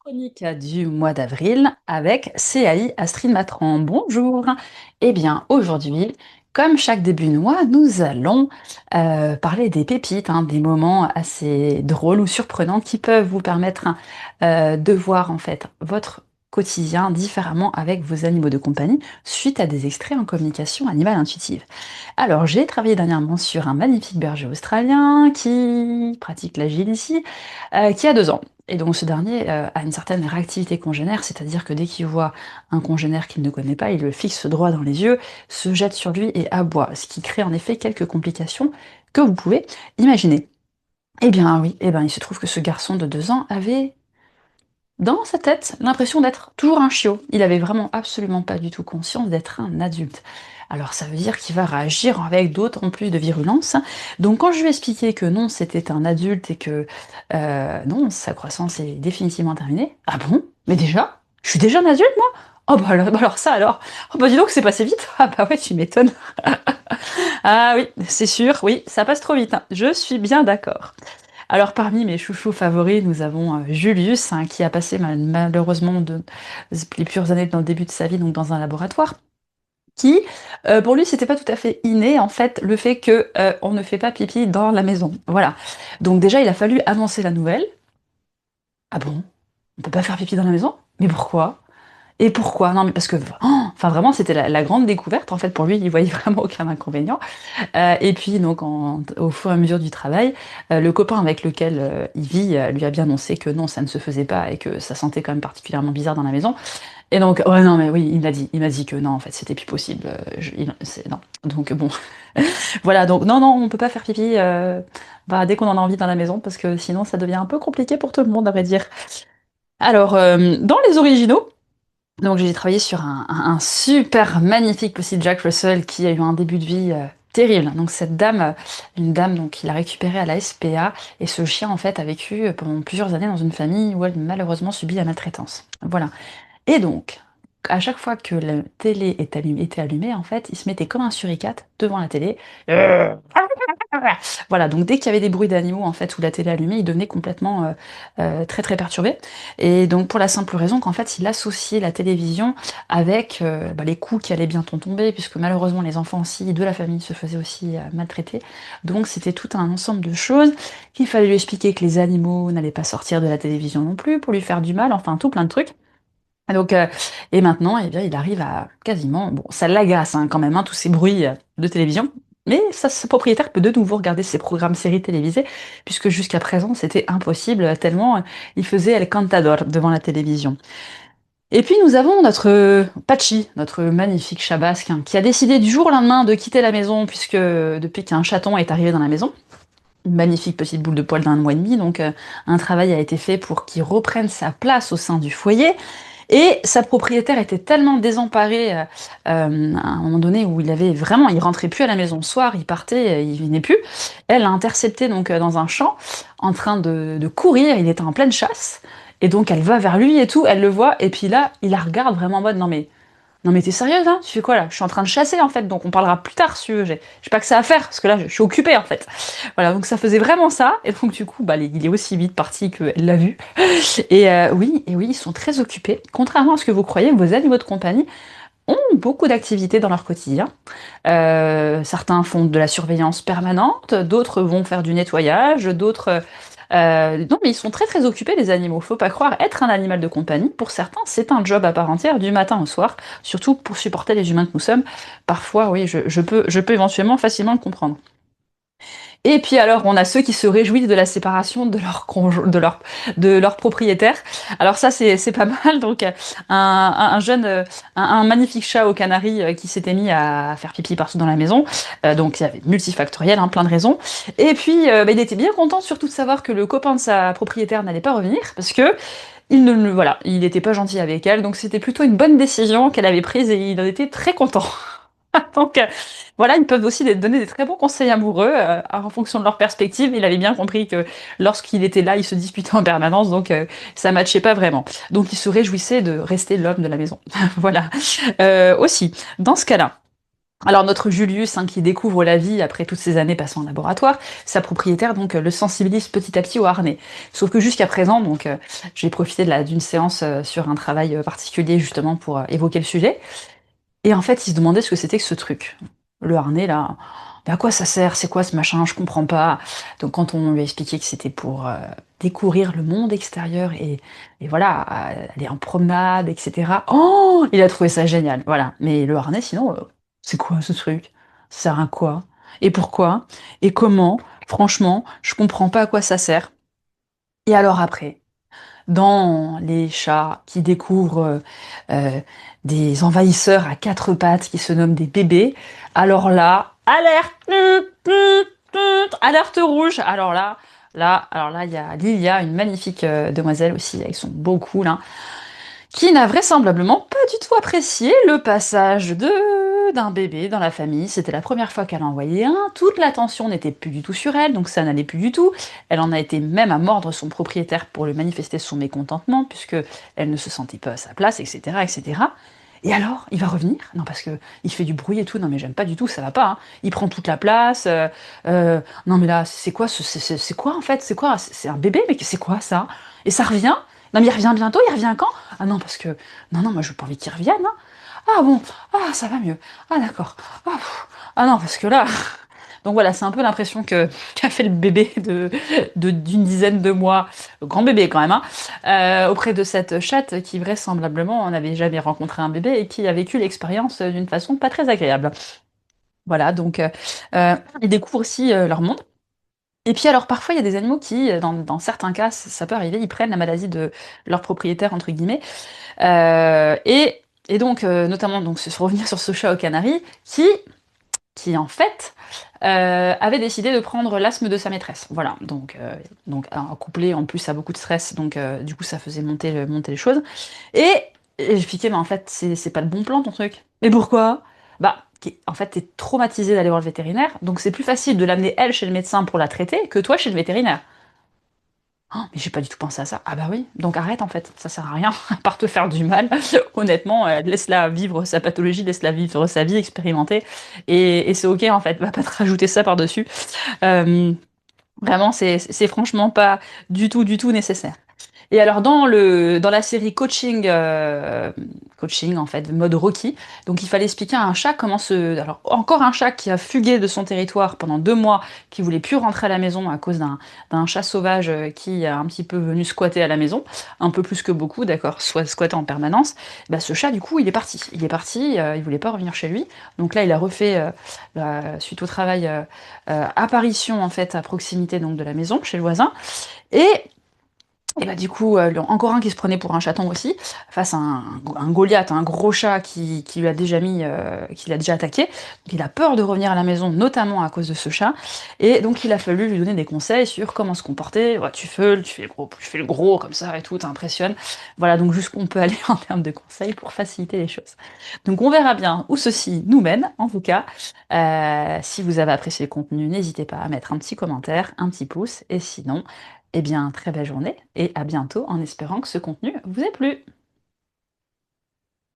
Chronique du mois d'avril avec CAI Astrid Matran. Bonjour. Eh bien, aujourd'hui, comme chaque début de mois, nous allons parler des pépites, des moments assez drôles ou surprenants qui peuvent vous permettre de voir en fait votre quotidien différemment avec vos animaux de compagnie suite à des extraits en communication animale intuitive. Alors, j'ai travaillé dernièrement sur un magnifique berger australien qui pratique l'agility, qui a 2 ans. Et donc ce dernier a une certaine réactivité congénère, c'est-à-dire que dès qu'il voit un congénère qu'il ne connaît pas, il le fixe droit dans les yeux, se jette sur lui et aboie, ce qui crée en effet quelques complications que vous pouvez imaginer. Eh bien oui, eh bien, il se trouve que ce garçon de 2 ans avait dans sa tête l'impression d'être toujours un chiot. Il avait vraiment absolument pas du tout conscience d'être un adulte. Alors ça veut dire qu'il va réagir avec d'autant plus de virulence. Donc quand je lui ai expliqué que non, c'était un adulte et que non, sa croissance est définitivement terminée. Ah bon? Mais déjà? Je suis déjà un adulte, moi? Oh bah alors ça alors. Oh bah dis donc, c'est passé vite. Ah bah ouais, tu m'étonnes. Ah oui, c'est sûr, oui, ça passe trop vite, hein. Je suis bien d'accord. Alors parmi mes chouchous favoris, nous avons Julius, qui a passé malheureusement les pures années dans le début de sa vie donc dans un laboratoire, qui, pour lui, c'était pas tout à fait inné en fait le fait que on ne fait pas pipi dans la maison. Voilà. Donc déjà, il a fallu annoncer la nouvelle. Ah bon? On peut pas faire pipi dans la maison? Mais pourquoi? Et pourquoi? Non, mais parce que, enfin vraiment, c'était la grande découverte en fait pour lui. Il voyait vraiment aucun inconvénient. Et puis donc au fur et à mesure du travail, le copain avec lequel il vit lui a bien annoncé que non, ça ne se faisait pas et que ça sentait quand même particulièrement bizarre dans la maison. Et donc, ouais, non, mais oui, il m'a dit que non, en fait, c'était plus possible. Non. Donc bon, voilà. Donc non, non, on peut pas faire pipi bah, dès qu'on en a envie dans la maison parce que sinon, ça devient un peu compliqué pour tout le monde, à vrai dire. Alors, dans les originaux. Donc j'ai travaillé sur un super magnifique petit Jack Russell qui a eu un début de vie terrible. Donc cette dame, une dame donc qu'il a récupérée à la SPA et ce chien en fait a vécu pendant plusieurs années dans une famille où elle malheureusement subit la maltraitance. Voilà. Et donc à chaque fois que la télé était allumée en fait, il se mettait comme un suricate devant la télé. Voilà, donc dès qu'il y avait des bruits d'animaux en fait ou la télé allumée, il devenait complètement très très perturbé. Et donc pour la simple raison qu'en fait il associait la télévision avec les coups qui allaient bientôt tomber, puisque malheureusement les enfants aussi de la famille se faisaient aussi maltraiter. Donc c'était tout un ensemble de choses qu'il fallait lui expliquer que les animaux n'allaient pas sortir de la télévision non plus pour lui faire du mal, enfin tout plein de trucs. Et donc, et maintenant, eh bien, il arrive à quasiment, bon, ça l'agace quand même, tous ces bruits de télévision, mais sa propriétaire peut de nouveau regarder ses programmes séries télévisées, puisque jusqu'à présent, c'était impossible, tellement il faisait El Cantador devant la télévision. Et puis nous avons notre Pachi, notre magnifique chat basque, qui a décidé du jour au lendemain de quitter la maison, puisque depuis qu'un chaton est arrivé dans la maison, une magnifique petite boule de poil d'1 mois et demi, donc un travail a été fait pour qu'il reprenne sa place au sein du foyer. Et sa propriétaire était tellement désemparée à un moment donné où il rentrait plus à la maison le soir, il partait, il venait plus. Elle l'a intercepté donc dans un champ, en train de courir, il était en pleine chasse, et donc elle va vers lui et tout, elle le voit, et puis là, il la regarde vraiment en mode non mais t'es sérieuse hein? Tu fais quoi là? Je suis en train de chasser en fait, donc on parlera plus tard si tu veux. J'ai pas que ça à faire, parce que là je suis occupée en fait. Voilà, donc ça faisait vraiment ça, et donc du coup, il est aussi vite parti qu'elle l'a vu. Et oui, ils sont très occupés. Contrairement à ce que vous croyez, vos animaux de compagnie ont beaucoup d'activités dans leur quotidien. Certains font de la surveillance permanente, d'autres vont faire du nettoyage, d'autres... non, mais ils sont très très occupés, les animaux. Faut pas croire, être un animal de compagnie, pour certains, c'est un job à part entière du matin au soir, surtout pour supporter les humains que nous sommes. Parfois, oui, je peux éventuellement facilement le comprendre. Et puis alors, on a ceux qui se réjouissent de la séparation de leur de leur propriétaire. Alors ça, c'est pas mal. Donc, un jeune, un magnifique chat aux Canaries qui s'était mis à faire pipi partout dans la maison. Donc, il y avait multifactoriel, plein de raisons. Et puis, il était bien content surtout de savoir que le copain de sa propriétaire n'allait pas revenir parce que voilà, il n'était pas gentil avec elle. Donc, c'était plutôt une bonne décision qu'elle avait prise et il en était très content. Donc voilà, ils peuvent aussi donner des très bons conseils amoureux en fonction de leur perspective. Il avait bien compris que lorsqu'il était là, il se disputait en permanence, donc ça matchait pas vraiment. Donc il se réjouissait de rester l'homme de la maison. Voilà. Aussi, dans ce cas-là. Alors notre Julius, hein, qui découvre la vie après toutes ces années passées en laboratoire, sa propriétaire donc le sensibilise petit à petit au harnais. Sauf que jusqu'à présent, donc j'ai profité d'une séance sur un travail particulier justement pour évoquer le sujet. Et en fait, il se demandait ce que c'était que ce truc. Le harnais là, mais à quoi ça sert? C'est quoi ce machin? Je comprends pas. Donc quand on lui a expliqué que c'était pour découvrir le monde extérieur et voilà, aller en promenade, etc. Oh, il a trouvé ça génial. Voilà. Mais le harnais, sinon, c'est quoi ce truc? Ça sert à quoi? Et pourquoi? Et comment? Franchement, je comprends pas à quoi ça sert. Et alors après? Dans les chats qui découvrent des envahisseurs à quatre pattes qui se nomment des bébés, alors là, alerte, alerte rouge. Alors là, il y a Lilia, une magnifique demoiselle aussi avec son beau cou là, qui n'a vraisemblablement pas du tout apprécié le passage de d'un bébé dans la famille. C'était la première fois qu'elle en voyait un. Toute l'attention n'était plus du tout sur elle, donc ça n'allait plus du tout. Elle en a été même à mordre son propriétaire pour lui manifester son mécontentement, puisque elle ne se sentait pas à sa place, etc., etc. Et alors, il va revenir? Non, parce que il fait du bruit et tout. Non, mais j'aime pas du tout, ça va pas, hein. Il prend toute la place. Non, mais là, c'est quoi c'est quoi en fait? C'est quoi? C'est un bébé, mais c'est quoi ça? Et ça revient? Non, mais il revient bientôt, il revient quand? Ah non, parce que. Non, non, moi je veux pas envie qu'il revienne, hein. Ah bon, ah ça va mieux. Ah d'accord. Ah, ah non, parce que là. Donc voilà, c'est un peu l'impression que qu'a fait le bébé d'une dizaine de mois, le grand bébé quand même, hein, auprès de cette chatte qui vraisemblablement n'avait jamais rencontré un bébé et qui a vécu l'expérience d'une façon pas très agréable. Voilà, donc ils découvrent aussi leur monde. Et puis alors parfois il y a des animaux qui, dans certains cas, ça peut arriver, ils prennent la maladie de leur propriétaire entre guillemets, et donc notamment donc se revenir sur ce chat aux Canaries qui en fait avait décidé de prendre l'asthme de sa maîtresse. Voilà, donc un couplé en plus à beaucoup de stress, donc du coup ça faisait monter les choses. Et j'expliquais, mais en fait c'est pas le bon plan ton truc. Mais pourquoi? Bah en fait t'es traumatisé d'aller voir le vétérinaire, donc c'est plus facile de l'amener elle chez le médecin pour la traiter que toi chez le vétérinaire. Oh, mais j'ai pas du tout pensé à ça. Ah bah oui, donc arrête en fait, ça sert à rien, à part te faire du mal. Honnêtement, laisse-la vivre sa pathologie, laisse-la vivre sa vie, expérimenter, et c'est ok en fait, va pas te rajouter ça par-dessus. Euh, Vraiment, c'est franchement pas du tout nécessaire. Et alors dans la série coaching en fait, mode Rocky, donc il fallait expliquer à un chat comment alors encore un chat qui a fugué de son territoire pendant 2 mois, qui voulait plus rentrer à la maison à cause d'un chat sauvage qui a un petit peu venu squatter à la maison, un peu plus que beaucoup, d'accord, soit squatter en permanence. Bah, ce chat du coup il est parti, il voulait pas revenir chez lui, donc là il a refait suite au travail apparition en fait à proximité donc de la maison chez le voisin. Et et bah du coup, encore un qui se prenait pour un chaton aussi, face à un Goliath, un gros chat qui lui a déjà qui l'a déjà attaqué. Donc il a peur de revenir à la maison, notamment à cause de ce chat. Et donc il a fallu lui donner des conseils sur comment se comporter. Ouais, tu feules, tu fais le gros comme ça et tout, t'impressionnes. Voilà, donc jusqu'où on peut aller en termes de conseils pour faciliter les choses. Donc on verra bien où ceci nous mène. En tout cas, si vous avez apprécié le contenu, n'hésitez pas à mettre un petit commentaire, un petit pouce. Et sinon, eh bien, très belle journée et à bientôt en espérant que ce contenu vous ait plu.